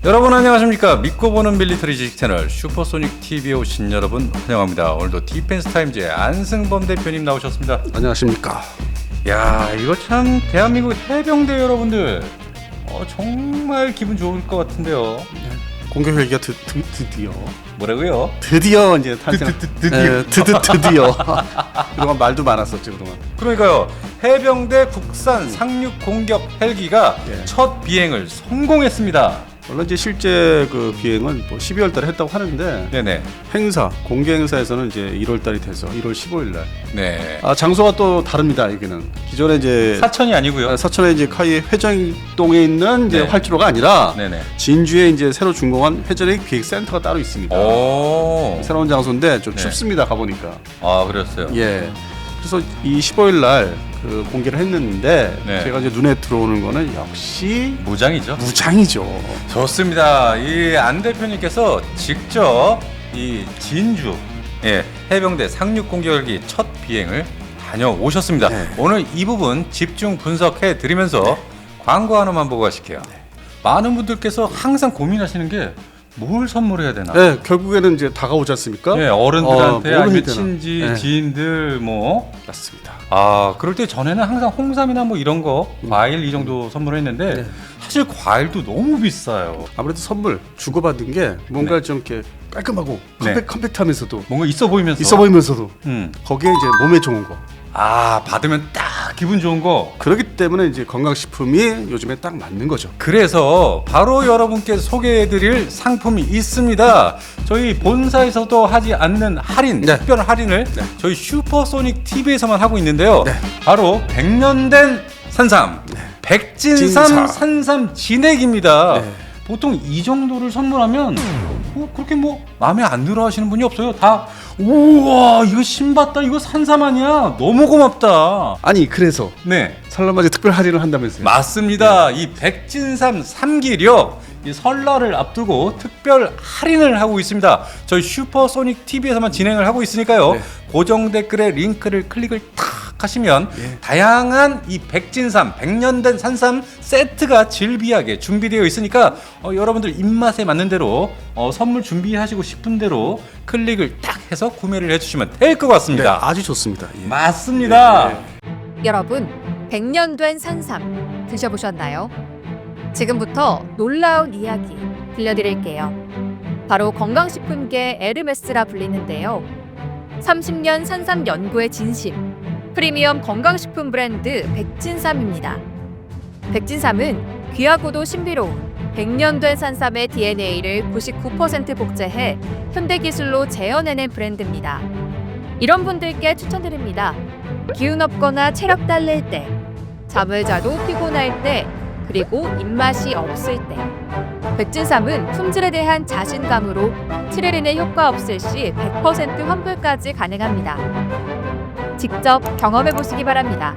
여러분 안녕하십니까. 믿고 보는 밀리터리 지식 채널 슈퍼소닉 TV에 오신 여러분 환영합니다. 오늘도 디펜스 타임즈의 안승범 대표님 나오셨습니다. 안녕하십니까. 야, 이거 참 대한민국 해병대 여러분들 정말 기분 좋을 것 같은데요. 공격 헬기가 드디어 뭐라고요? 드디어 이제 탄생. 드디어. 그동안 말도 많았었지 그동안. 그러니까요. 해병대 국산 상륙 공격 헬기가 첫 비행을 성공했습니다. 물론 이제 실제 그 비행은 뭐 12월 달에 했다고 하는데 네네. 행사, 공개 행사에서는 이제 1월 달이 돼서 1월 15일 날. 네. 장소가 또 다릅니다. 여기는 기존에 이제 사천이 아니고요. 사천에 이제 카이 회전동에 있는 이제 네. 활주로가 아니라 네네. 진주에 이제 새로 준공한 회전액 비행센터가 따로 있습니다. 오. 새로운 장소인데 좀 네. 춥습니다. 가보니까. 아, 그랬어요. 예. 그래서 이 15일 날 그 공개를 했는데 네. 제가 이제 눈에 들어오는 거는 역시 무장이죠. 무장이죠. 좋습니다. 이 안 대표님께서 직접 이 진주 해병대 상륙 공격 헬기 첫 비행을 다녀오셨습니다. 네. 오늘 이 부분 집중 분석해 드리면서 광고 하나만 보고 가실게요. 많은 분들께서 항상 고민하시는 게 뭘 선물해야 되나? 네, 결국에는 이제 다가오지 않습니까? 네, 어른들한테 뭘 아니면 해야 되나? 친지, 네. 지인들 뭐. 맞습니다. 그럴 때 전에는 항상 홍삼이나 뭐 이런 거 과일 이 정도 선물했는데 네. 사실 과일도 너무 비싸요. 아무래도 선물 주고받은 게 뭔가 네. 좀 이렇게 깔끔하고 네. 컴팩트하면서도 뭔가 있어 보이면서. 있어 보이면서도 음. 거기에 이제 몸에 좋은 거. 받으면 딱 기분 좋은 거. 그렇기 때문에 이제 건강식품이 요즘에 딱 맞는 거죠. 그래서 바로 여러분께 소개해드릴 상품이 있습니다. 저희 본사에서도 하지 않는 할인, 네. 특별 할인을 네. 저희 슈퍼소닉 TV에서만 하고 있는데요. 네. 바로 100년 된 산삼, 백진삼 진삼. 산삼 진액입니다. 네. 보통 이 정도를 선물하면 그렇게 뭐 마음에 안 들어 하시는 분이 없어요. 다 우와 이거 신봤다, 이거 산삼 아니야, 너무 고맙다. 아니 그래서 네. 설날맞이 특별 할인을 한다면서요? 맞습니다. 이 백진삼 3기력 이 설날을 앞두고 특별 할인을 하고 있습니다. 저희 슈퍼소닉 TV에서만 진행을 하고 있으니까요. 네. 고정 댓글에 링크를 클릭을 탁 하시면 다양한 이 백진삼 100년 된 산삼 세트가 질비하게 준비되어 있으니까 여러분들 입맛에 맞는 대로 선물 준비하시고 싶은 대로 클릭을 딱 해서 구매를 해주시면 될 것 네, 같습니다. 아주 좋습니다. 예. 맞습니다. 여러분, 100년 된 산삼 드셔보셨나요? 지금부터 놀라운 이야기 들려드릴게요. 바로 건강식품계 에르메스라 불리는데요. 30년 산삼 연구의 진심, 프리미엄 건강식품 브랜드 백진삼입니다. 백진삼은 귀하고도 신비로운 100년 된 산삼의 DNA를 99% 복제해 현대기술로 재현해낸 브랜드입니다. 이런 분들께 추천드립니다. 기운 없거나 체력 딸릴 때, 잠을 자도 피곤할 때, 그리고 입맛이 없을 때. 백진삼은 품질에 대한 자신감으로 7일이내 효과 없을 시 100% 환불까지 가능합니다. 직접 경험해 보시기 바랍니다.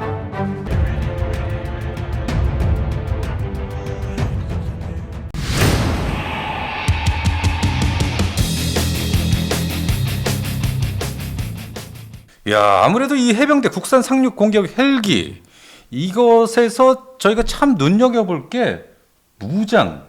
야, 아무래도 이 해병대 국산 상륙 공격 헬기 이것에서 저희가 참 눈여겨볼 게 무장.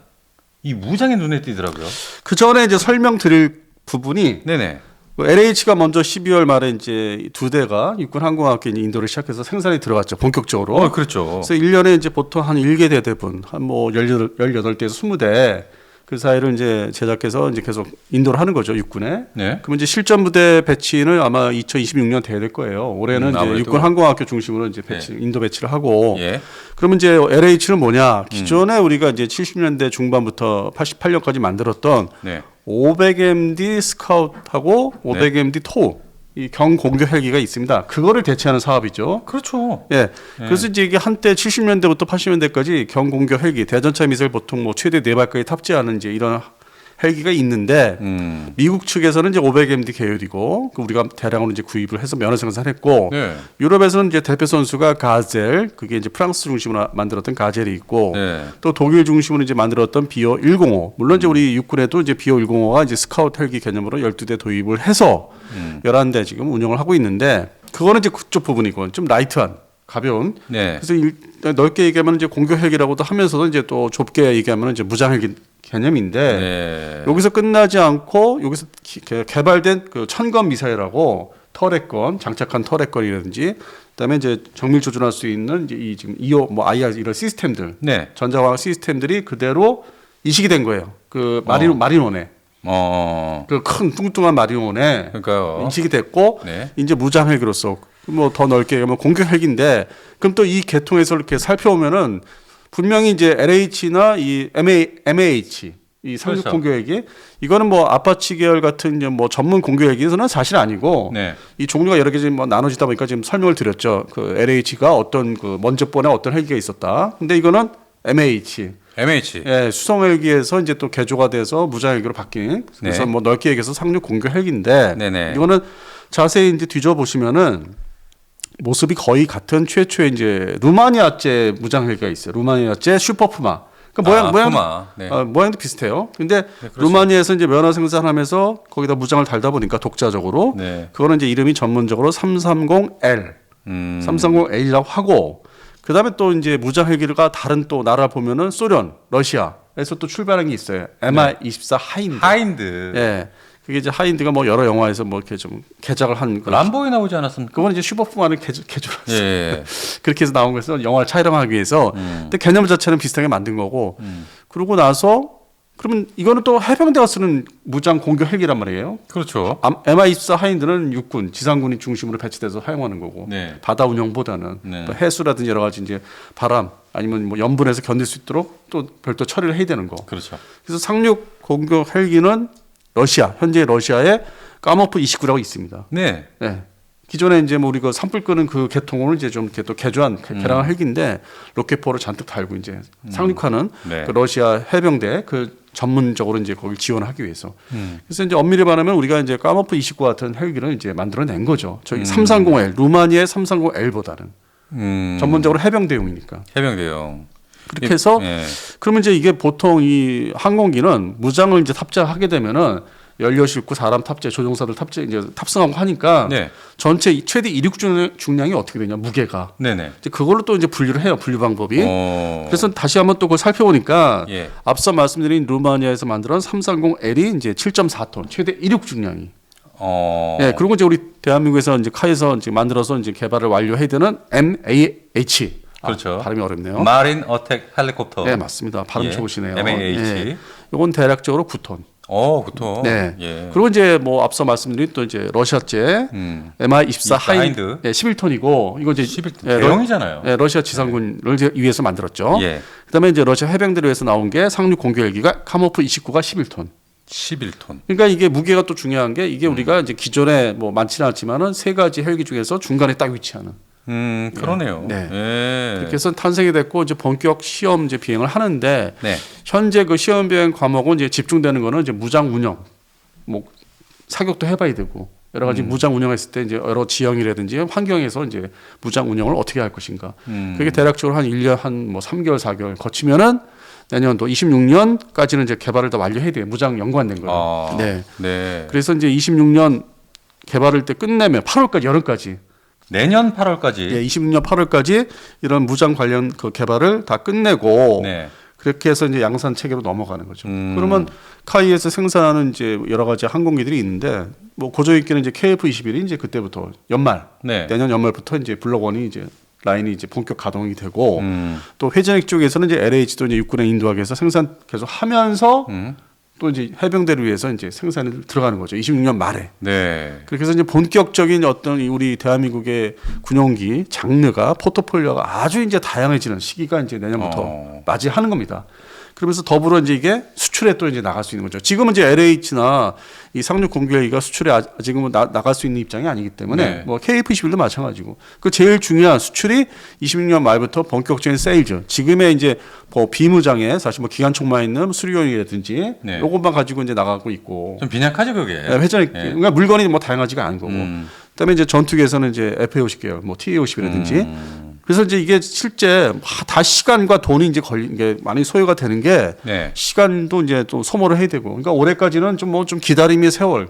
이 무장이 눈에 띄더라고요. 그 전에 이제 설명드릴 부분이 네네. LH가 먼저 12월 말에 이제 두 대가 육군 항공학교 인도를 시작해서 생산이 들어갔죠. 본격적으로. 그렇죠. 그래서 1년에 이제 보통 한 1개 대대분 한 뭐 18대에서 20대 그 사이를 이제 제작해서 이제 계속 인도를 하는 거죠, 육군에. 네. 그러면 이제 실전 부대 배치는 아마 2026년 돼야 될 거예요. 올해는 이제 아무래도. 육군 항공학교 중심으로 이제 인도 배치를 하고. 예. 그러면 이제 LH는 뭐냐? 기존에 우리가 이제 70년대 중반부터 88년까지 만들었던 네. 500MD 스카웃하고 500MD 토우 이 경공격 헬기가 있습니다. 그거를 대체하는 사업이죠. 그렇죠. 예. 그래서 이제 이게 한때 70년대부터 80년대까지 경공격 헬기, 대전차 미사일 보통 뭐 최대 4발까지 탑재하는 이제 이런 헬기가 있는데 미국 측에서는 이제 500MD 계열이고 우리가 대량으로 이제 구입을 해서 면허 생산했고 네. 유럽에서는 이제 대표 선수가 가젤, 그게 이제 프랑스 중심으로 만들었던 가젤이 있고 네. 또 독일 중심으로 이제 만들었던 비어 105. 물론 이제 우리 육군에도 이제 비어 105가 이제 스카우트 헬기 개념으로 12대 도입을 해서 11대 지금 운영을 하고 있는데 그거는 이제 그쪽 부분이고 좀 라이트한 가벼운. 네. 그래서 넓게 얘기하면 이제 공격 헬기라고도 하면서도 이제 또 좁게 얘기하면 이제 무장 헬기 개념인데 네. 여기서 끝나지 않고 여기서 개발된 그 천건 미사일하고 터렛건 장착한 터렛건이라든지 그다음에 이제 정밀 조준할 수 있는 이제 이 지금 이오 뭐 IR 이런 시스템들 네. 전자화학 시스템들이 그대로 이식이 된 거예요. 그 마린원에 그 큰 뚱뚱한 마린원에 그러니까요. 인식이 됐고 네. 이제 무장 헬기로서 뭐 더 넓게 얘기하면 공격 헬기인데 그럼 또 이 계통에서 이렇게 살펴보면은 분명히 이제 LH나 이 MAH 이 상륙 그렇죠. 공격 헬기 이거는 뭐 아파치 계열 같은 이제 뭐 전문 공격 헬기에서는 사실 아니고 네. 이 종류가 여러 개 지금 뭐 나눠지다 보니까 지금 설명을 드렸죠. 그 LH가 어떤 그 먼저 번에 어떤 헬기가 있었다. 근데 이거는 MAH 예, 수송 헬기에서 이제 또 개조가 돼서 무장 헬기로 바뀐 그래서 네. 뭐 넓게 얘기해서 상륙 공격 헬기인데 네네. 이거는 자세히 이제 뒤져 보시면은 모습이 거의 같은 최초의 이제 루마니아제 무장 헬기가 있어요. 루마니아제 슈퍼푸마. 그러니까 푸마. 네. 모양도 비슷해요. 근데 그렇죠. 루마니아에서 이제 면허 생산하면서 거기다 무장을 달다 보니까 독자적으로 네. 그거는 이제 이름이 전문적으로 330L, 330L이라고 하고 그다음에 또 이제 무장 헬기가 다른 또 나라 보면은 소련, 러시아에서 또 출발한 게 있어요. MI-24 하인드. 하인드. 예. 그게 이제 하인드가 뭐 여러 영화에서 뭐 이렇게 좀 개작을 한 람보에 나오지 않았습니까? 그거는 이제 슈퍼푸마를 개조했어요. 예. 그렇게 해서 나온 거에서 영화를 촬영하기 위해서 근데 개념 자체는 비슷하게 만든 거고 그러고 나서 그러면 이거는 또 해병대가 쓰는 무장 공격 헬기란 말이에요. 그렇죠. MI-24 하인드는 육군, 지상군이 중심으로 배치돼서 사용하는 거고 네. 바다 운영보다는 네. 뭐 해수라든지 여러 가지 이제 바람 아니면 뭐 염분에서 견딜 수 있도록 또 별도 처리를 해야 되는 거. 그렇죠. 그래서 상륙 공격 헬기는 러시아, 현재 러시아에 까모프 29라고 있습니다. 네. 네. 기존에 이제 뭐 우리 그 산불 끄는 그 계통을 이제 좀 이렇게 또 개조한 개량한 헬기인데 로켓포를 잔뜩 달고 이제 상륙하는 네. 그 러시아 해병대 그 전문적으로 이제 거기 지원하기 위해서. 그래서 이제 엄밀히 말하면 우리가 이제 까모프 29 같은 헬기를 이제 만들어낸 거죠. 저희 330L 루마니아의 330L보다는 전문적으로 해병대용이니까. 해병대용. 그렇게 해서 예. 그러면 이제 이게 보통 이 항공기는 무장을 이제 탑재하게 되면은 연료 싣고 사람 탑재, 조종사들 탑재 이제 탑승하고 하니까 네. 전체 최대 이륙 중량이 어떻게 되냐 무게가 네네. 이제 그걸로 또 이제 분류를 해요 분류 방법이. 어. 그래서 다시 한번 또 그걸 살펴보니까 예. 앞서 말씀드린 루마니아에서 만든 330L이 이제 7.4톤 최대 이륙 중량이. 예, 그리고 이제 우리 대한민국에서 이제 카에서 이제 만들어서 이제 개발을 완료해야 되는 MAH. 그렇죠. 발음이 어렵네요. 마린 어택 헬리콥터. 네, 맞습니다. 발음 예. 좋으시네요. MAH. 예. 이건 대략적으로 9톤. 그렇죠. 네. 예. 그리고 이제 뭐 앞서 말씀드린 또 이제 러시아제 MI-24 하인드 11톤이고 이거 이제 11 예, 대형이잖아요. 예, 러시아 지상군을 이제 위해서 만들었죠. 예. 그다음에 이제 러시아 해병대를 위해서 나온 게 상륙 공격 헬기가 카모프 29가 11톤. 11톤. 그러니까 이게 무게가 또 중요한 게 이게 우리가 이제 기존에 뭐 많지는 않지만은 세 가지 헬기 중에서 중간에 딱 위치하는. 그러네요. 네. 예. 그렇게 해서 탄생이 됐고 이제 본격 시험 이제 비행을 하는데 네. 현재 그 시험 비행 과목은 이제 집중되는 거는 이제 무장 운영, 뭐 사격도 해봐야 되고 여러 가지 무장 운영했을 때 이제 여러 지형이라든지 환경에서 이제 무장 운영을 어떻게 할 것인가. 그게 대략적으로 한 1년 한 뭐 3개월, 4개월 거치면은 내년도 26년까지는 이제 개발을 다 완료해야 돼요. 무장 연관된 거예요. 네. 네. 그래서 이제 26년 개발을 때 끝내면 8월까지 여름까지. 내년 8월까지. 예, 26년 8월까지 이런 무장 관련 그 개발을 다 끝내고 네. 그렇게 해서 이제 양산 체계로 넘어가는 거죠. 그러면 카이에서 생산하는 이제 여러 가지 항공기들이 있는데 뭐 고조 있기는 이제 KF-21이 이제 그때부터 연말 네. 내년 연말부터 이제 블록1이 이제 라인이 이제 본격 가동이 되고 또 회전액 쪽에서는 이제 LH도 이제 육군에 인도하기 위해서 생산 계속 하면서 또 이제 해병대를 위해서 이제 생산에 들어가는 거죠. 26년 말에. 네. 그렇게 해서 이제 본격적인 어떤 우리 대한민국의 군용기 장르가 포트폴리오가 아주 이제 다양해지는 시기가 이제 내년부터 맞이하는 겁니다. 그러면서 더불어 이제 이게 수출에 또 이제 나갈 수 있는 거죠. 지금은 이제 LH나 이 상륙 공격기가 수출에 아직은 나갈 수 있는 입장이 아니기 때문에 네. 뭐 KF-21도 마찬가지고 그 제일 중요한 수출이 26년 말부터 본격적인 세일즈. 지금의 이제 뭐 비무장에 사실 뭐 기관총만 있는 수리용이라든지 네. 요것만 가지고 이제 나가고 있고. 좀 빈약하죠 그게. 네, 회전이 그러니까 물건이 뭐 다양하지가 않은 거고. 그다음에 이제 전투기에서는 이제 FA-50 계열, 뭐 TA-50이라든지. 그래서 이제 이게 실제 다 시간과 돈이 이제 걸린 게 많이 소요가 되는 게 네. 시간도 이제 또 소모를 해야 되고. 그러니까 올해까지는 좀 뭐 좀 기다림의 세월.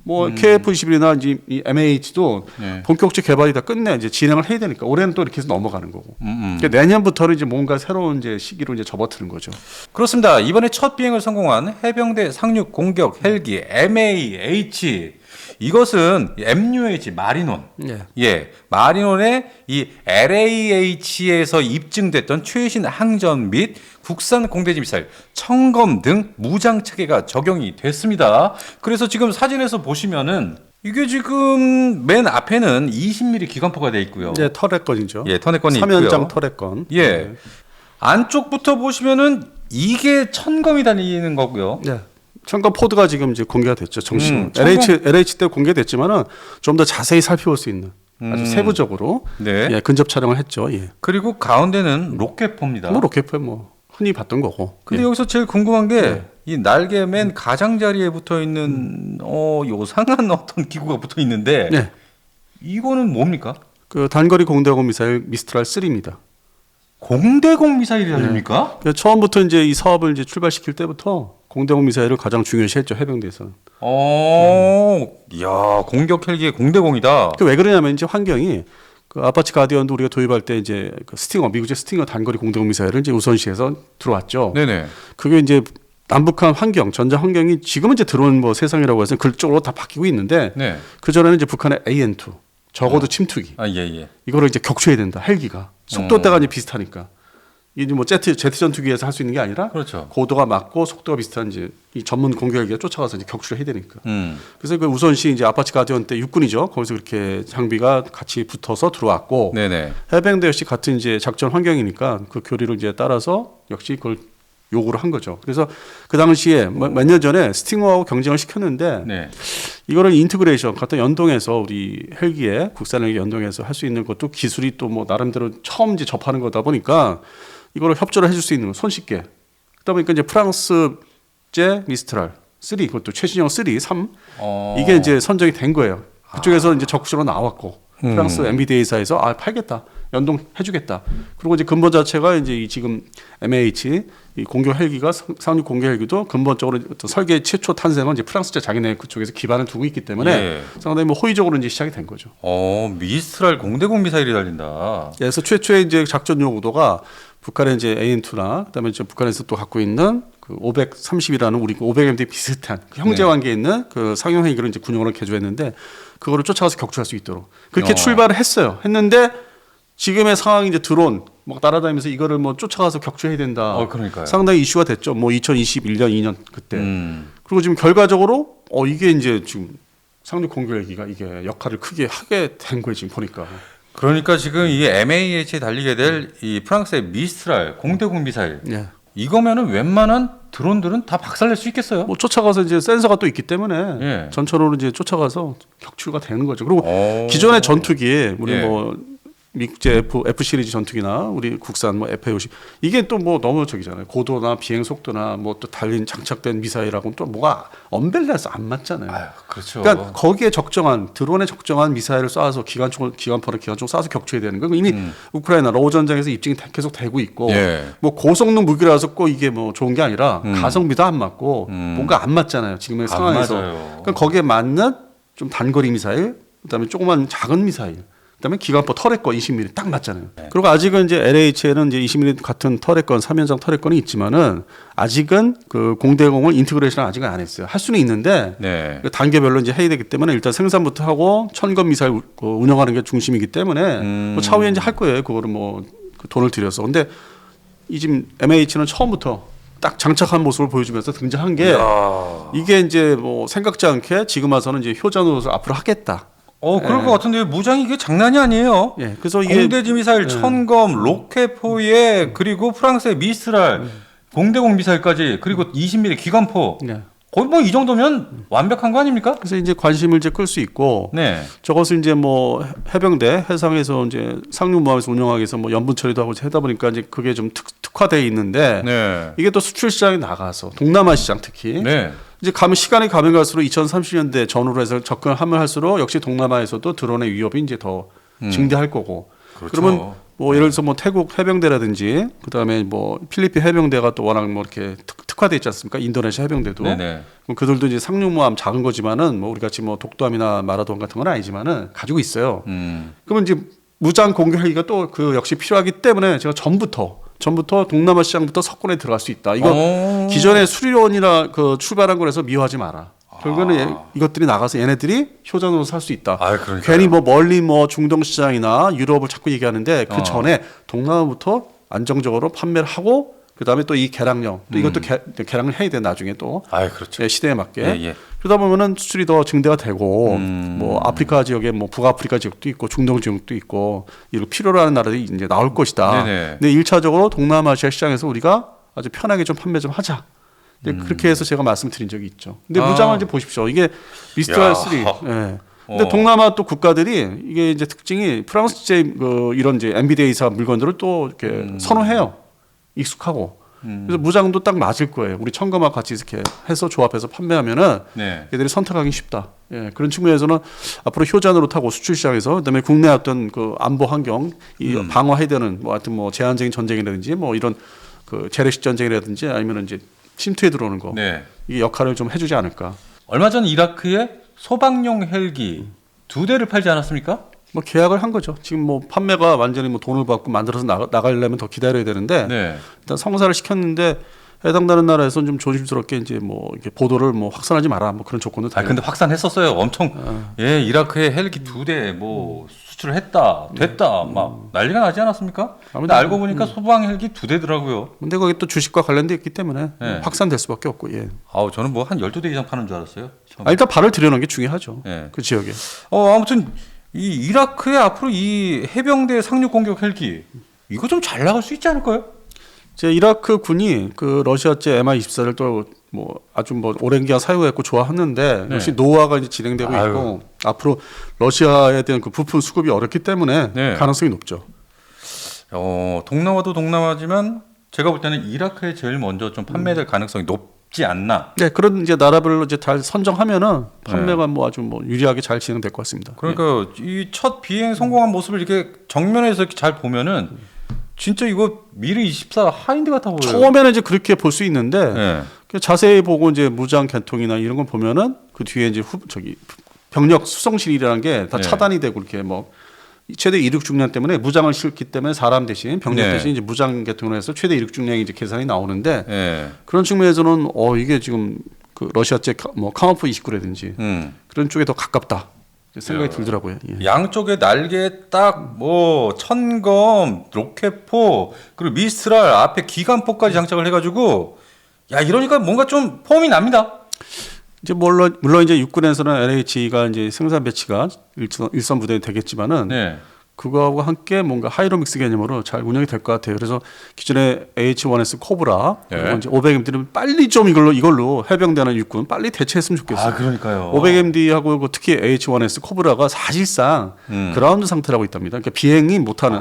뭐 KF-21이나 이제 이 MAH도 네. 본격적 개발이 다 끝내 이제 진행을 해야 되니까 올해는 또 이렇게 해서 넘어가는 거고. 그러니까 내년부터는 이제 뭔가 새로운 이제 시기로 이제 접어드는 거죠. 그렇습니다. 이번에 첫 비행을 성공한 해병대 상륙 공격 헬기 MAH 이것은 MUH 마리논. 예. 예, 마리논의 이 LAH에서 입증됐던 최신 항전 및 국산 공대지 미사일, 청검 등 무장 체계가 적용이 됐습니다. 그래서 지금 사진에서 보시면은 이게 지금 맨 앞에는 20mm 기관포가 돼 있고요. 이제 터렛건이죠. 예, 터렛건이 있고요. 3연장 터렛건. 예. 안쪽부터 보시면은 이게 천검이 달리는 거고요. 예. 청검 포드가 지금 이제 공개가 됐죠. 정식. 청검- LH 때 공개됐지만은 좀 더 자세히 살펴볼 수 있는 아주 세부적으로 네. 예, 근접 촬영을 했죠. 예. 그리고 가운데는 로켓포입니다. 뭐 로켓포 뭐 흔히 봤던 거고. 근데 예. 여기서 제일 궁금한 게 이 날개 맨 가장자리에 붙어 있는 요상한 어떤 기구가 붙어 있는데 예. 이거는 뭡니까? 그 단거리 공대공 미사일 미스트랄 3입니다. 공대공 미사일이 아닙니까? 처음부터 이제 이 사업을 이제 출발시킬 때부터 공대공 미사일을 가장 중요시했죠 해병대에서는. 야 공격 헬기의 공대공이다. 그 왜 그러냐면 이제 환경이 그 아파치 가디언도 우리가 도입할 때 이제 그 스팅어 미국제 스팅어 단거리 공대공 미사일을 이제 우선시해서 들어왔죠. 네네. 그게 이제 남북한 환경, 전장 환경이 지금은 이제 드론 뭐 세상이라고 해서 그쪽으로 다 바뀌고 있는데 네. 그 전에는 이제 북한의 AN2 적어도 침투기 예예. 이거를 이제 격추해야 된다 헬기가 속도대가 이제 비슷하니까 이게 뭐 제트 전투기에서 할 수 있는 게 아니라 그렇죠. 고도가 맞고 속도가 비슷한 이제 이 전문 공격 헬기가 쫓아가서 이제 격추를 해야 되니까. 그래서 그 우선시 이제 아파치 가디언 때 육군이죠. 거기서 그렇게 장비가 같이 붙어서 들어왔고 네네. 해병대 역시 같은 이제 작전 환경이니까 그 교리를 이제 따라서 역시 그걸 요구를 한 거죠. 그래서 그 당시에 몇 년 전에 스팅어하고 경쟁을 시켰는데 네. 이거를 인티그레이션 갖다 연동해서 우리 헬기에 국산 헬기 연동해서 할 수 있는 것도 기술이 또 뭐 나름대로 처음 이제 접하는 거다 보니까 이거를 협조를 해줄 수 있는 거 손쉽게. 그러다 보니까 이제 프랑스제 미스트랄 3 그것도 최신형 3, 3 이게 이제 선정이 된 거예요. 그쪽에서 이제 적극적으로 나왔고 프랑스 MBDA사에서 팔겠다. 연동해주겠다. 그리고 이제 근본 자체가 이제 이 지금 MAH 이 공격 헬기가 상륙 공격 헬기도 근본적으로 어떤 설계 최초 탄생은 이제 프랑스제 자기네 그쪽에서 기반을 두고 있기 때문에 예. 상당히 뭐 호의적으로 이제 시작이 된 거죠. 미스트랄 공대공 미사일이 달린다. 그래서 최초의 이제 작전 요구도가 북한의 이제 AN2나 그다음에 이제 북한에서 또 갖고 있는 그 530이라는 우리 500MD 비슷한 그 형제 관계에 있는 그 상용 헬기를 이제 군용으로 개조했는데 그거를 쫓아가서 격추할 수 있도록 그렇게 출발을 했어요. 했는데 지금의 상황이 이제 드론 뭐 따라다니면서 이거를 뭐 쫓아가서 격추해야 된다. 그러니까요. 상당히 이슈가 됐죠. 뭐 2021년 2년 그때. 음. 그리고 지금 결과적으로 이게 이제 지금 상륙 공격 헬기가 이게 역할을 크게 하게 된 거예요. 지금 보니까. 그러니까 지금 이 MAH에 달리게 될 이 프랑스의 미스트랄 공대공 미사일 예. 이거면은 웬만한 드론들은 다 박살낼 수 있겠어요. 뭐 쫓아가서 이제 센서가 또 있기 때문에 예. 전천후로 이제 쫓아가서 격추가 되는 거죠. 그리고 오. 기존의 전투기 우리 예. 뭐 미국제 F 시리즈 전투기나 우리 국산 뭐 FA50 이게 또 뭐 너무 저기잖아요. 고도나 비행 속도나 뭐 또 달린 장착된 미사일하고는 또 뭐가 언밸런스 안 맞잖아요. 그렇죠. 그러니까 거기에 적정한 드론에 적정한 미사일을 쏴서 기관총을 쏴서 격추해야 되는 거예요. 이미 우크라이나 러우 전장에서 입증이 계속 되고 있고 예. 뭐 고성능 무기라서 꼭 이게 뭐 좋은 게 아니라 가성비도 안 맞고 뭔가 안 맞잖아요. 지금의 안 상황에서. 맞아요. 그러니까 거기에 맞는 좀 단거리 미사일, 그다음에 조그만 작은 미사일. 그다음에 기관포 터렛건 20mm 딱 맞잖아요. 그리고 아직은 이제 LH에는 이제 20mm 같은 터렛건 3연장 터렛건이 있지만은 아직은 그 공대공을 인티그레이션을 아직은 안 했어요. 할 수는 있는데 네. 그 단계별로 이제 해야 되기 때문에 일단 생산부터 하고 천건 미사일 운영하는 게 중심이기 때문에 뭐 차후에 이제 할 거예요. 그거를 뭐그 돈을 들여서. 근데 이 지금 MAH는 처음부터 딱 장착한 모습을 보여주면서 등장한 게 이게 이제 뭐 생각지 않게 지금 와서는 이제 효자 노릇을 앞으로 하겠다. 그럴 것 같은데 무장이 이게 장난이 아니에요. 예, 그래서 이게 공대지 미사일 천검, 로켓포에 그리고 프랑스의 미스트랄, 공대공 미사일까지 그리고 20mm 기관포. 네. 거의 뭐 이 정도면 완벽한 거 아닙니까? 그래서 이제 관심을 이제 끌 수 있고 네. 저것을 이제 뭐 해병대 해상에서 이제 상륙모함에서 운영하기 위해서 뭐 연분 처리도 하고 하다 보니까 이제 그게 좀 특화되어 있는데 네. 이게 또 수출 시장에 나가서 동남아 시장 특히 네. 이제 시간이 가면 갈수록 2030년대 전후로 해서 접근하면 할수록 역시 동남아에서도 드론의 위협이 이제 더 증대할 거고 그렇죠. 그러면 뭐 예를 들어서 뭐 태국 해병대라든지 그다음에 뭐 필리핀 해병대가 또 워낙 뭐 이렇게 특화돼 있지 않습니까? 인도네시아 해병대도. 네네. 그럼 그들도 이제 상륙모함 작은 거지만은 뭐 우리 같이 뭐 독도함이나 마라도함 같은 건 아니지만은 가지고 있어요. 그러면 이제 무장 공격 헬기가 또 그 역시 필요하기 때문에 제가 전부터 동남아 시장부터 석권에 들어갈 수 있다. 이거 기존의 수리론이나 그 출발한 거라서 미워하지 마라. 결국에는 이것들이 나가서 얘네들이 효전으로 살 수 있다. 괜히 뭐 멀리 뭐 중동 시장이나 유럽을 자꾸 얘기하는데 그 전에 동남아부터 안정적으로 판매를 하고 그다음에 또 이 개량령 또 이것도 개량을 해야 돼 나중에 또 그렇죠. 시대에 맞게 예. 그러다 보면은 수출이 더 증대가 되고 뭐 아프리카 지역에 뭐 북아프리카 지역도 있고 중동 지역도 있고 이거 필요로 하는 나라들이 이제 나올 것이다. 네네. 근데 1차적으로 동남아시아 시장에서 우리가 아주 편하게 좀 판매 좀 하자. 그렇게 해서 제가 말씀드린 적이 있죠. 근데 무장을 이제 보십시오. 이게 미스트랄 3. 예. 근데 동남아 또 국가들이 이게 이제 특징이 프랑스제 그 이런 이제 MBDA사 물건들을 또 이렇게 선호해요. 익숙하고. 그래서 무장도 딱 맞을 거예요. 우리 첨가막 같이 이렇게 해서 조합해서 판매하면은 얘들이 선택하기 쉽다. 예, 그런 측면에서는 앞으로 효자노로 타고 수출 시장에서 그다음에 국내 어떤 그 안보 환경 이 방어해야 되는 뭐 하여튼 뭐 제한적인 전쟁이라든지 뭐 이런 그 재래식 전쟁이라든지 아니면 이제 침투에 들어오는 거 이게 역할을 좀 해주지 않을까. 얼마 전 이라크에 소방용 헬기 2대를 팔지 않았습니까? 뭐 계약을 한 거죠. 지금 뭐 판매가 완전히 뭐 돈을 받고 만들어서 나가려면 더 기다려야 되는데 일단 성사를 시켰는데 해당되는 나라에서는 좀 조심스럽게 이제 뭐 이렇게 보도를 뭐 확산하지 마라 뭐 그런 조건도. 근데 확산했었어요. 엄청 이라크에 헬기 2대 뭐 수출을 됐다 막 난리가 나지 않았습니까? 근데 알고 보니까 소방 헬기 2대더라고요. 근데 거기 또 주식과 관련돼 있기 때문에 확산될 수밖에 없고. 저는 뭐 한 12대 이상 파는 줄 알았어요. 일단 발을 들여놓은 게 중요하죠. 그 지역에. 아무튼 이 이라크에 앞으로 이 해병대 상륙 공격 헬기 이거 좀 잘 나갈 수 있지 않을까요? 제 이라크 군이 그 러시아제 MI-24를 또 뭐 아주 뭐 오랜 기간 사용했고 좋아하는데 역시 노후화가 이제 진행되고 있고 앞으로 러시아에 대한 그 부품 수급이 어렵기 때문에 가능성이 높죠. 동남아도 동남아지만 제가 볼 때는 이라크에 제일 먼저 좀 판매될 가능성이 높지 않나. 네, 그런 이제 나라별로 이제 잘 선정하면은 판매가 뭐 아주 뭐 유리하게 잘 진행될 것 같습니다. 그러니까 이 첫 비행 성공한 모습을 이렇게 정면에서 이렇게 잘 보면은 진짜 이거 미르 24 하인드 같아 보여요. 처음에는 이제 그렇게 볼 수 있는데 자세히 보고 이제 무장 개통이나 이런 걸 보면은 그 뒤에 이제 병력 수송실이라는 게 다 차단이 되고 이렇게 뭐 최대 이륙 중량 때문에 무장을 싣기 때문에 사람 대신 병력 대신 이제 무장 개통을 해서 최대 이륙 중량이 이제 계산이 나오는데 그런 측면에서는 이게 지금 그 러시아제 뭐 카모프 29라든지 그런 쪽에 더 가깝다. 생각이 들더라고요. 양쪽에 날개에 딱 뭐 천검, 로켓포 그리고 미스트랄 앞에 기관포까지 장착을 해가지고 이러니까 뭔가 좀 폼이 납니다. 이제 물론 이제 육군에서는 LH가 이제 생산 배치가 일선 부대에 되겠지만은 그거하고 함께 뭔가 하이로믹스 개념으로 잘 운영이 될 것 같아요. 그래서 기존에 H1S 코브라 그리고 이제 500MD는 빨리 좀 이걸로 해병대나 육군 빨리 대체했으면 좋겠어요. 그러니까요. 500MD하고 특히 H1S 코브라가 사실상 그라운드 상태라고 있답니다. 그러니까 비행이 못하는.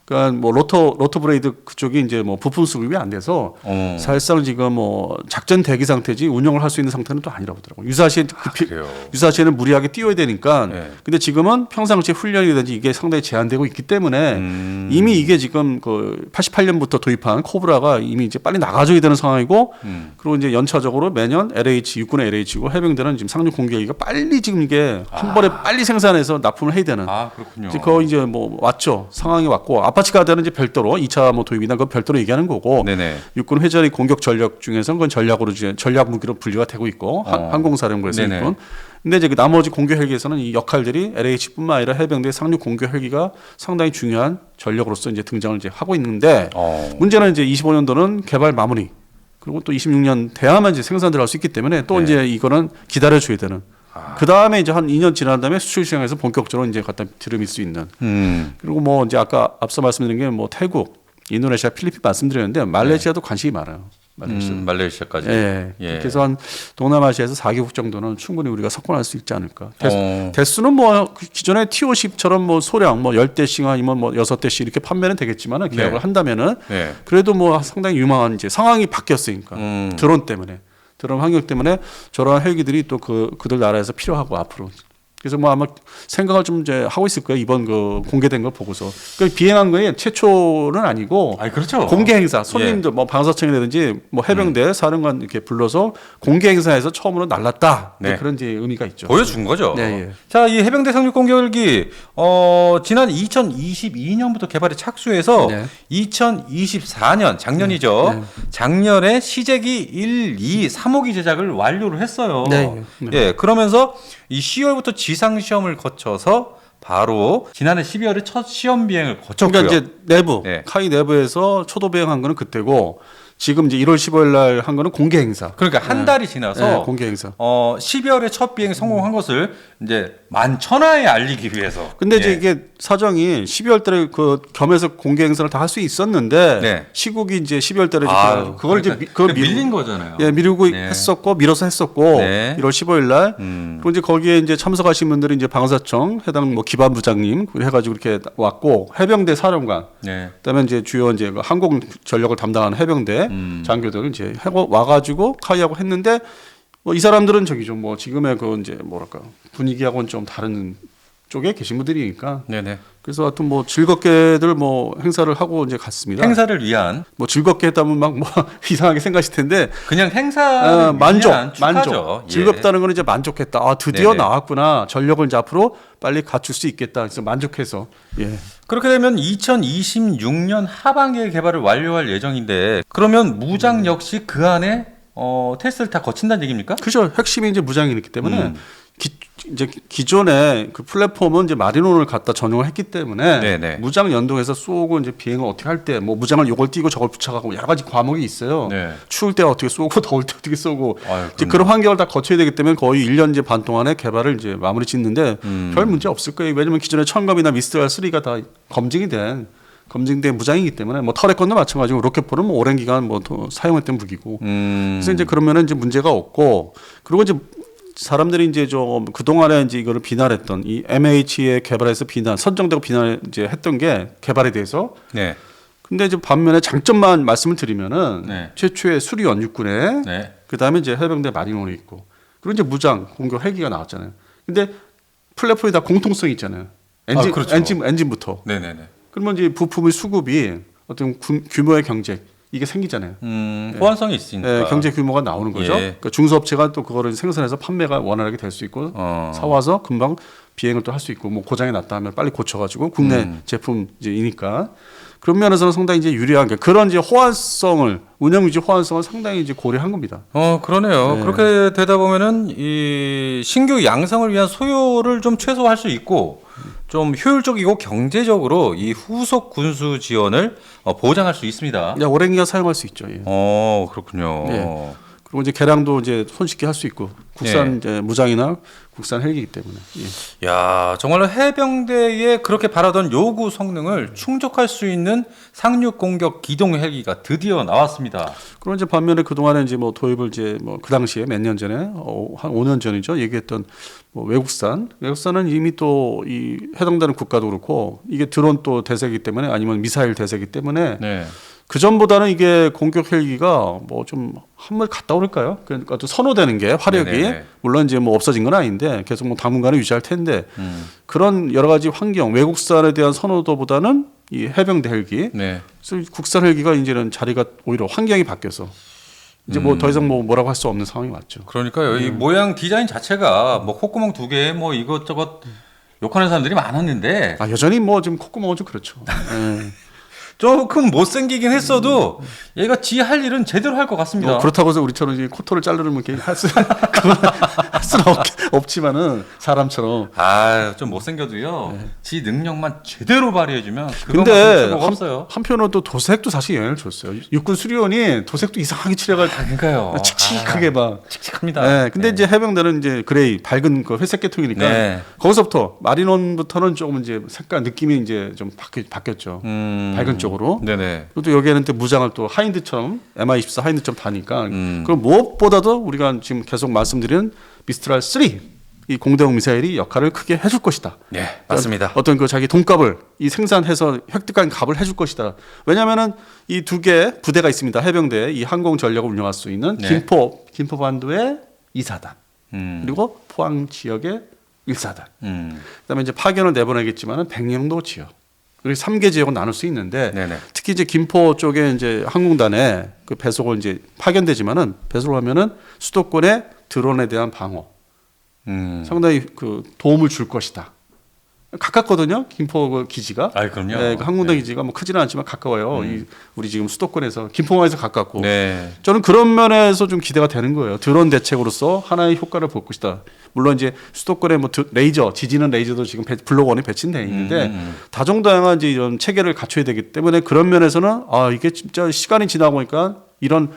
그러니까 뭐 로터 브레이드 그쪽이 이제 뭐 부품 수급이 안 돼서 사실상 지금 뭐 작전 대기 상태지 운영을 할 수 있는 상태는 또 아니라고 하더라고요. 유사시에는 무리하게 띄워야 되니까. 근데 지금은 평상시 훈련이라든지 이게 상당히 제한되고 있기 때문에 이미 이게 지금 그 88년부터 도입한 코브라가 이미 이제 빨리 나가줘야 되는 상황이고 그리고 이제 연차적으로 매년 육군의 LH고 해병대는 지금 상륙 공격기가 빨리 지금 이게 한 번에 빨리 생산해서 납품을 해야 되는. 그렇군요. 이제 거의 이제 뭐 왔죠. 상황이 왔고 아파치 가드는 이제 별도로 2차 뭐 도입이나 그건 별도로 얘기하는 거고 육군 회전의 공격 전력 중에서는 그건 전략 무기로 분류가 되고 있고 항공사령부에서 있고 근데 이제 그 나머지 공격 헬기에서는 이 역할들이 LH뿐만 아니라 해병대 상륙 공격 헬기가 상당히 중요한 전력으로서 이제 등장을 이제 하고 있는데 문제는 이제 25년도는 개발 마무리 그리고 또 26년 돼야만 이제 생산 들어갈 수 있기 때문에 또 이제 이거는 기다려줘야 되는. 그 다음에 이제 한 2년 지난 다음에 수출 시장에서 본격적으로 이제 갖다 들이밀 수 있는. 그리고 뭐 이제 아까 앞서 말씀드린 게 뭐 태국, 인도네시아, 필리핀 말씀드렸는데 말레이시아도 관심이 많아요. 말레이시아까지. 그래서 한 동남아시아에서 4개국 정도는 충분히 우리가 석권할 수 있지 않을까. 대수는 뭐 기존의 T50처럼 뭐 소량 뭐 10대씩 아니면 뭐 6대씩 이렇게 판매는 되겠지만은 계약을 한다면은 그래도 뭐 상당히 유망한 이제 상황이 바뀌었으니까 드론 환경 때문에 저런 헬기들이 또 그들 나라에서 필요하고 앞으로 그래서 뭐 아마 생각을 좀 이제 하고 있을 거예요. 이번 그 공개된 걸 보고서. 그러니까 비행한 거에 최초는 아니고 그렇죠. 공개 행사 손님들 뭐 방사청이라든지 뭐 해병대 사령관 이렇게 불러서 공개 행사에서 처음으로 날랐다. 네. 그런 이제 의미가 있죠. 보여준 거죠. 네, 예. 자, 이 해병대 상륙 공격기 지난 2022년부터 개발에 착수해서 네. 2024년 작년이죠. 네. 작년에 시제기 1, 2, 3호기 제작을 완료를 했어요. 네, 네. 예, 그러면서 이 10월부터 지상 시험을 거쳐서 바로 지난해 12월에 첫 시험 비행을 거쳤고요. 그러니까 이제 내부 네. 카이 내부에서 초도 비행한 거는 그때고 지금 이제 1월 15일 날 한 거는 공개 행사. 그러니까 한 달이 지나서 네, 공개 행사. 12월에 첫 비행 성공한 것을 이제 만천하에 알리기 위해서. 근데 이제 예. 이게 사정이 12월 달에 그 겸해서 공개 행사를 다 할 수 있었는데 네. 시국이 이제 12월 달에 그걸 이제 그러니까 밀린 거잖아요. 예, 미루고 네. 했었고 밀어서 했었고 네. 1월 15일 날 그리고 이제 거기에 이제 참석하신 분들이 이제 방사청 해당 뭐 기반부장님 해가지고 이렇게 왔고 해병대 사령관 네. 그다음에 이제 주요 이제 그 항공 전력을 담당하는 해병대 장교들 이제 하고 와가지고 카이하고 했는데 뭐 이 사람들은 저기 좀 뭐 지금의 그 이제 뭐랄까 분위기하고는 좀 다른 쪽에 계신 분들이니까 네네. 그래서 하여튼 뭐 즐겁게들 뭐 행사를 하고 이제 갔습니다. 행사를 위한 뭐 즐겁게 했다면 막 뭐 이상하게 생각하실 텐데 그냥 행사를 만족, 위한 축하죠. 만족. 예. 즐겁다는 거는 이제 만족했다. 아 드디어 네네. 나왔구나. 전력을 이제 앞으로 빨리 갖출 수 있겠다. 그래서 만족해서 예. 그렇게 되면 2026년 하반기에 개발을 완료할 예정인데 그러면 무장 역시 그 안에 테스트를 다 거친다는 얘기입니까? 그죠. 핵심이 이제 무장이기 때문에 이제 기존에 그 플랫폼은 이제 마리논을 갖다 전용을 했기 때문에 네네. 무장 연동해서 쏘고 이제 비행을 어떻게 할 때 뭐 무장을 요걸 띄고 저걸 붙여가고 여러 가지 과목이 있어요. 네. 추울 때 어떻게 쏘고 더울 때 어떻게 쏘고 아유, 이제 그런 환경을 다 거쳐야 되기 때문에 거의 1년 이제 반 동안에 개발을 이제 마무리 짓는데 별 문제 없을 거예요. 왜냐면 기존에 천검이나 미스트랄 3가 다 검증된 무장이기 때문에 뭐 터렛건도 마찬가지고 로켓포는 뭐 오랜 기간 뭐 더 사용했던 무기고 그래서 이제 그러면은 이제 문제가 없고 그리고 이제 사람들이 이제 좀 그동안에 이제 이거를 비난했던 이 MH의 개발에서 선정되고 비난 이제 했던 게 개발에 대해서 네. 근데 이제 반면에 장점만 말씀을 드리면은 네. 최초의 수리 연육군에 네. 그다음에 이제 해병대 마리논이 있고 그리고 이제 무장 공격 헬기가 나왔잖아요. 근데 플랫폼이 다 공통성이 있잖아요. 그렇죠. 엔진부터. 네네네. 그러면 이제 부품의 수급이 어떤 규모의 경제 이게 생기잖아요. 호환성이 있으니까. 네, 경제 규모가 나오는 거죠. 예. 그러니까 중소업체가 또 그거를 생산해서 판매가 원활하게 될 수 있고 사와서 금방 비행을 또 할 수 있고 뭐 고장이 났다 하면 빨리 고쳐가지고 국내 제품 이제이니까 그런 면에서는 상당히 이제 유리한 게 그런 이제 호환성을 운영 유지 호환성을 상당히 이제 고려한 겁니다. 그러네요. 네. 그렇게 되다 보면은 이 신규 양성을 위한 소요를 좀 최소화할 수 있고 좀 효율적이고 경제적으로 이 후속 군수 지원을 보장할 수 있습니다. 오랜 기간 사용할 수 있죠. 예. 그렇군요. 예. 그리고 이제 개량도 이제 손쉽게 할 수 있고 국산 이제 무장이나 국산 헬기이기 때문에. 예. 야, 정말로 해병대에 그렇게 바라던 요구 성능을 충족할 수 있는 상륙 공격 기동 헬기가 드디어 나왔습니다. 그리고 이제 반면에 그 동안에 이제 뭐 도입을 이제 뭐 그 당시에 몇 년 전에 한 5년 전이죠 얘기했던 뭐 외국산은 이미 또 이 해당되는 국가도 그렇고 이게 드론 또 대세이기 때문에 아니면 미사일 대세이기 때문에 네. 그 전보다는 이게 공격 헬기가 뭐 좀 한물 갔다 오를까요? 그러니까 또 선호되는 게 화력이 네네네. 물론 이제 뭐 없어진 건 아닌데 계속 뭐 당분간은 유지할 텐데 그런 여러 가지 환경 외국산에 대한 선호도보다는 이 해병대 헬기 네. 그래서 국산 헬기가 이제는 자리가 오히려 환경이 바뀌어서 이제 뭐 더 이상 뭐라고 할 수 없는 상황이 왔죠. 그러니까요. 이 모양 디자인 자체가 뭐 콧구멍 2개 뭐 이것저것 욕하는 사람들이 많았는데 여전히 뭐 지금 콧구멍은 좀 그렇죠. 예. 조금 못생기긴 했어도 얘가 지 할 일은 제대로 할 것 같습니다. 그렇다고 해서 우리처럼 이제 코털을 자르면 이렇게 할 수는 없지만은 사람처럼. 좀 못생겨도요. 지 능력만 제대로 발휘해주면 근데 그거만큼 없어요. 한편으로 또 도색도 사실 영향을 줬어요. 육군 수리원이 도색도 이상하게 칠해가지고 그러니까요. 칙칙하게 막. 칙칙합니다. 네, 근데 이제 해병대는 이제 그레이 밝은 그 회색 계통이니까 네. 거기서부터 마리논부터는 조금 이제 색깔 느낌이 이제 좀 바뀌었죠. 밝은 쪽으로. 네네. 또 여기에는 또 무장을 또 하인드처럼 MI24 하인드처럼 다니까 그럼 무엇보다도 우리가 지금 계속 말씀드리는 미스트랄 3 이 공대용 미사일이 역할을 크게 해줄 것이다. 네, 맞습니다. 어떤 그 자기 돈값을 이 생산해서 획득한 값을 해줄 것이다. 왜냐하면은 이 두 개 부대가 있습니다. 해병대 이 항공 전력을 운영할 수 있는 네. 김포 반도의 2사단 그리고 포항 지역의 일사단. 그다음에 이제 파견을 내보내겠지만은 백령도지역. 그리고 3개 지역은 나눌 수 있는데 네네. 특히 이제 김포 쪽에 이제 항공단에 그 배속을 이제 파견되지만은 배속을 하면은 수도권의 드론에 대한 방어 상당히 그 도움을 줄 것이다. 가깝거든요. 김포 그 기지가. 아, 그럼요. 네, 그 항공단 네. 기지가 뭐 크지는 않지만 가까워요. 우리 지금 수도권에서 김포항에서 가깝고. 네. 저는 그런 면에서 좀 기대가 되는 거예요. 드론 대책으로서 하나의 효과를 볼 것이다. 물론 이제 수도권에 뭐 레이저, 지지는 레이저도 지금 블록1에 배치돼 있는데 다종다양한 이제 이런 체계를 갖춰야 되기 때문에 그런 면에서는 아 이게 진짜 시간이 지나고 보니까 이런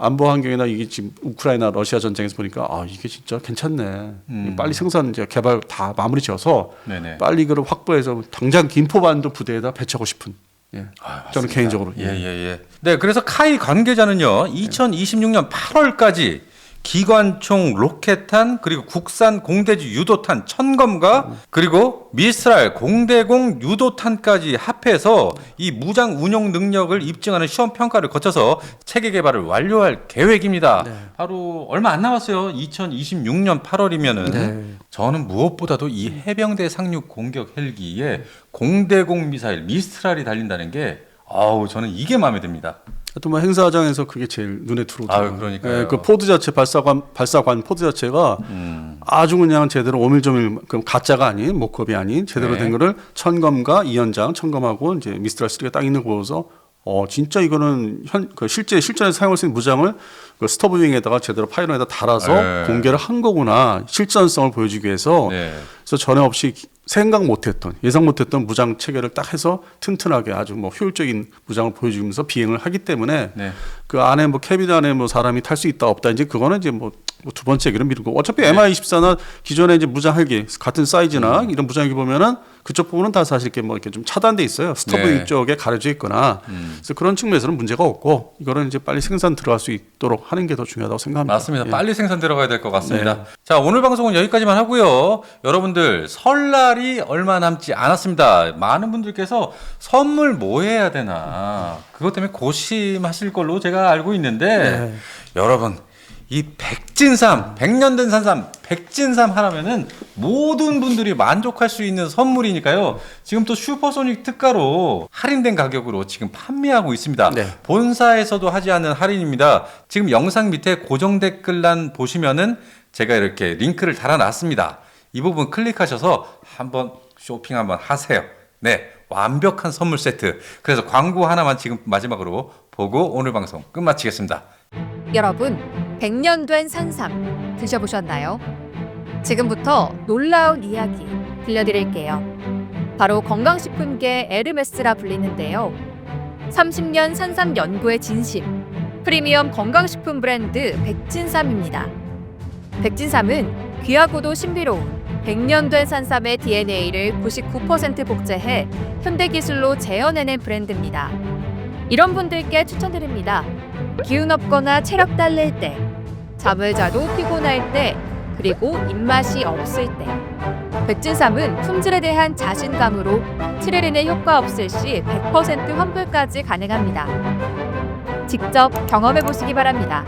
안보 환경이나 이게 지금 우크라이나 러시아 전쟁에서 보니까 아 이게 진짜 괜찮네. 빨리 생산 이제 개발 다 마무리 지어서 네네. 빨리 그걸 확보해서 당장 김포반도 부대에다 배치하고 싶은. 예. 아, 저는 개인적으로. 예. 네, 그래서 카이 관계자는요, 2026년 8월까지 기관총 로켓탄 그리고 국산 공대지 유도탄 1000검과 그리고 미스랄 공대공 유도탄까지 합해서 이 무장 운용 능력을 입증하는 시험 평가를 거쳐서 체계 개발을 완료할 계획입니다. 네. 바로 얼마 안 남았어요. 2026년 8월이면은 네. 저는 무엇보다도 이 해병대 상륙 공격 헬기에 공대공 미사일 미스랄이 달린다는 게 아우 저는 이게 마음에 듭니다. 하여튼 뭐 행사장에서 그게 제일 눈에 들어오더라고요. 아유, 그러니까요. 예, 그 포드 자체 발사관 포드 자체가 아주 그냥 제대로 오밀조밀 그 가짜가 아닌 모컵이 아닌 제대로 네. 된 거를 천검과 이연장 천검하고 이제 미스트랄 3가 딱 있는 거 보고서 진짜 이거는 실제 실전에서 사용할 수 있는 무장을 그 스토브 윙에다가 제대로 파이론에다 달아서 네. 공개를 한 거구나 실전성을 보여주기 위해서 네. 그래서 전에 없이 생각 못했던 예상 못했던 무장 체계를 딱 해서 튼튼하게 아주 뭐 효율적인 무장을 보여주면서 비행을 하기 때문에 네. 그 안에 뭐 캐비넷 안에 뭐 사람이 탈 수 있다 없다 이제 그거는 이제 뭐 두 번째 얘기를 미루고 어차피 MI24나 기존에 이제 무장 헬기 같은 사이즈나 이런 무장 헬기 보면은 그쪽 부분은 다 사실 이렇게 뭐 이렇게 좀 차단돼 있어요. 스토브 네. 쪽에 가려져 있거나 그래서 그런 측면에서는 문제가 없고 이거는 이제 빨리 생산 들어갈 수 있도록 하는 게 더 중요하다고 생각합니다. 맞습니다. 예. 빨리 생산 들어가야 될 것 같습니다. 네. 자, 오늘 방송은 여기까지만 하고요. 여러분들 설날이 얼마 남지 않았습니다. 많은 분들께서 선물 뭐 해야 되나 그것 때문에 고심하실 걸로 제가 알고 있는데 네. 여러분 이 백진삼 100년 된 산삼 백진삼 하나면은 모든 분들이 만족할 수 있는 선물이니까요. 지금 또 슈퍼소닉 특가로 할인된 가격으로 지금 판매하고 있습니다. 네. 본사에서도 하지 않는 할인입니다. 지금 영상 밑에 고정 댓글란 보시면은 제가 이렇게 링크를 달아놨습니다. 이 부분 클릭하셔서 한번 쇼핑 한번 하세요. 네, 완벽한 선물 세트. 그래서 광고 하나만 지금 마지막으로 보고 오늘 방송 끝마치겠습니다. 여러분, 100년 된 산삼 드셔보셨나요? 지금부터 놀라운 이야기 들려드릴게요. 바로 건강식품계 에르메스라 불리는데요. 30년 산삼 연구의 진심, 프리미엄 건강식품 브랜드 백진삼입니다. 백진삼은 귀하고도 신비로운 100년 된 산삼의 DNA를 99% 복제해 현대기술로 재현해낸 브랜드입니다. 이런 분들께 추천드립니다. 기운 없거나 체력 딸릴 때, 잠을 자도 피곤할 때, 그리고 입맛이 없을 때. 백진삼은 품질에 대한 자신감으로 7일인의 효과 없을 시 100% 환불까지 가능합니다. 직접 경험해 보시기 바랍니다.